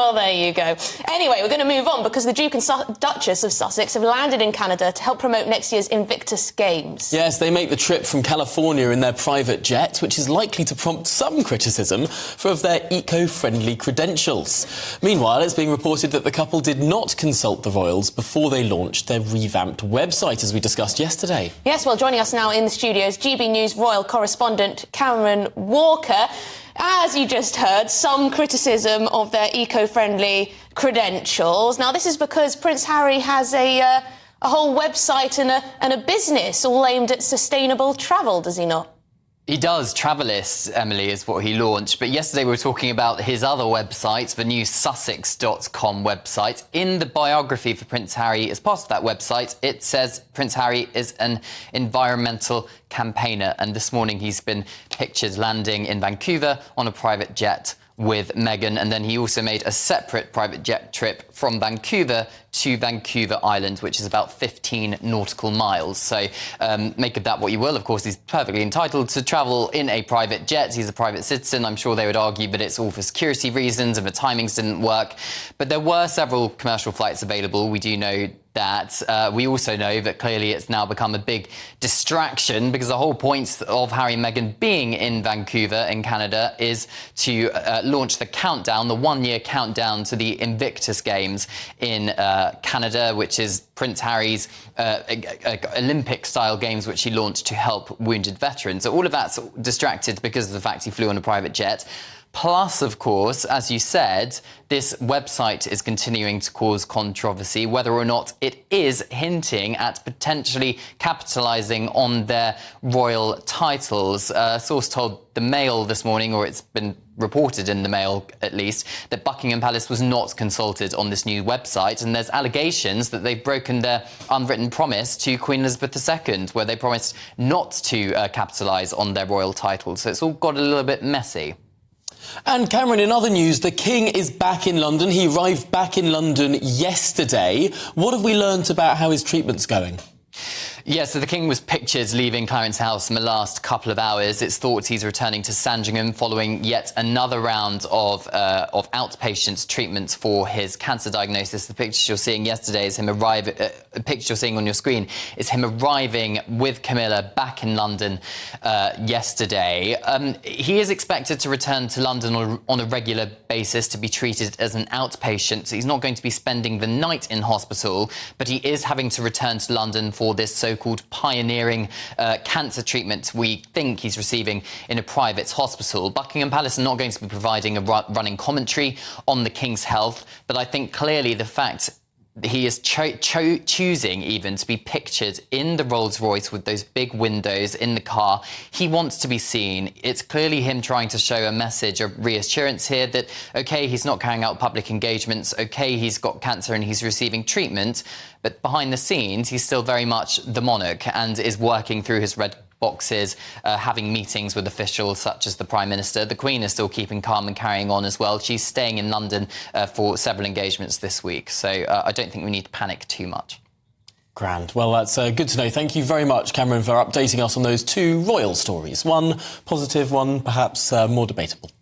Well, there you go. Anyway, we're going to move on because the Duke and Duchess of Sussex have landed in Canada to help promote next year's Invictus Games. Yes, they make the trip from California in their private jet, which is likely to prompt some criticism for their eco-friendly credentials. Meanwhile, it's being reported that the couple did not consult the royals before they launched their revamped website, as we discussed yesterday. Yes, well, joining us now in the studio is GB News royal correspondent Cameron Walker. As you just heard, some criticism of their eco-friendly credentials. Now, this is because Prince Harry has a whole website and a business all aimed at sustainable travel, does he not? He does. Travelist, Emily, is what he launched. But yesterday we were talking about his other website, the new Sussex.com website. In the biography for Prince Harry, as part of that website, it says Prince Harry is an environmental campaigner. And this morning he's been pictured landing in Vancouver on a private jet with Meghan, and then he also made a separate private jet trip from Vancouver to Vancouver Island, which is about 15 nautical miles. So make of that what you will. Of course, he's perfectly entitled to travel in a private jet. He's a private citizen. I'm sure they would argue that it's all for security reasons and the timings didn't work. But there were several commercial flights available. We do know that. We also know that clearly it's now become a big distraction because the whole point of Harry and Meghan being in Vancouver in Canada is to launch the countdown, the one-year countdown to the Invictus Games in Canada, which is Prince Harry's Olympic-style games, which he launched to help wounded veterans. So all of that's distracted because of the fact he flew on a private jet. Plus, of course, as you said, this website is continuing to cause controversy, whether or not it is hinting at potentially capitalising on their royal titles. A source told the Mail this morning, or it's been reported in the Mail at least, that Buckingham Palace was not consulted on this new website, and there's allegations that they've broken their unwritten promise to Queen Elizabeth II, where they promised not to capitalise on their royal titles. So it's all got a little bit messy. And Cameron, in other news, the King is back in London. He arrived back in London yesterday. What have we learnt about how his treatment's going? Yeah, so the King was pictured leaving Clarence House in the last couple of hours. It's thought he's returning to Sandringham following yet another round of outpatient treatments for his cancer diagnosis. The picture you're seeing yesterday is him arriving. The picture you're seeing on your screen is him arriving with Camilla back in London yesterday. He is expected to return to London on a regular basis to be treated as an outpatient. So he's not going to be spending the night in hospital, but he is having to return to London for this so-called pioneering cancer treatment we think he's receiving in a private hospital. Buckingham Palace are not going to be providing a running commentary on the King's health, but I think clearly the fact he is choosing even to be pictured in the Rolls-Royce with those big windows in the car. He wants to be seen. It's clearly him trying to show a message of reassurance here that, OK, he's not carrying out public engagements, OK, he's got cancer and he's receiving treatment, but behind the scenes, he's still very much the monarch and is working through his red boxes, having meetings with officials such as the Prime Minister. The Queen is still keeping calm and carrying on as well. She's staying in London for several engagements this week. So I don't think we need to panic too much. Grand. Well, that's good to know. Thank you very much, Cameron, for updating us on those two royal stories. One positive, one perhaps more debatable.